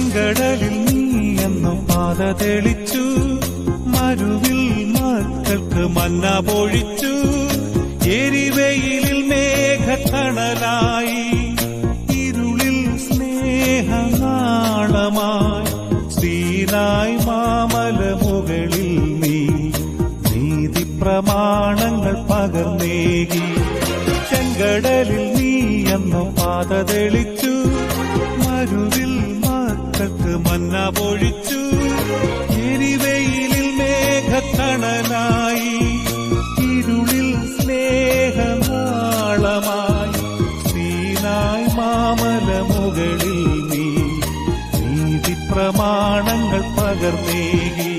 ചെങ്കടലിൽ നീ എന്നും പാത തെളിച്ചു, മരുവിൽ മക്കൾക്ക് മന്ന പൊഴിച്ചു. എരിവെയിലിൽ മേഘത്തണലായി, ഇരുളിൽ സ്നേഹനാളമായി, സീനായ് മാമല മുകളിൽ നീ നീതി പ്രമാണങ്ങൾ പകർന്നേകി. ചെങ്കടലിൽ നീ എന്നും പാത തെളിച്ചു, മരുവിൽ മക്കൾക്ക് മന്ന പൊഴിച്ചു. എരിവെയിലിൽ മേഘത്തണലായി, ഇരുളിൽ സ്നേഹനാളമായി, സീനായ് മാമല മുകളിൽ നീ നീതി പ്രമാണങ്ങൾ പകർന്നേകി.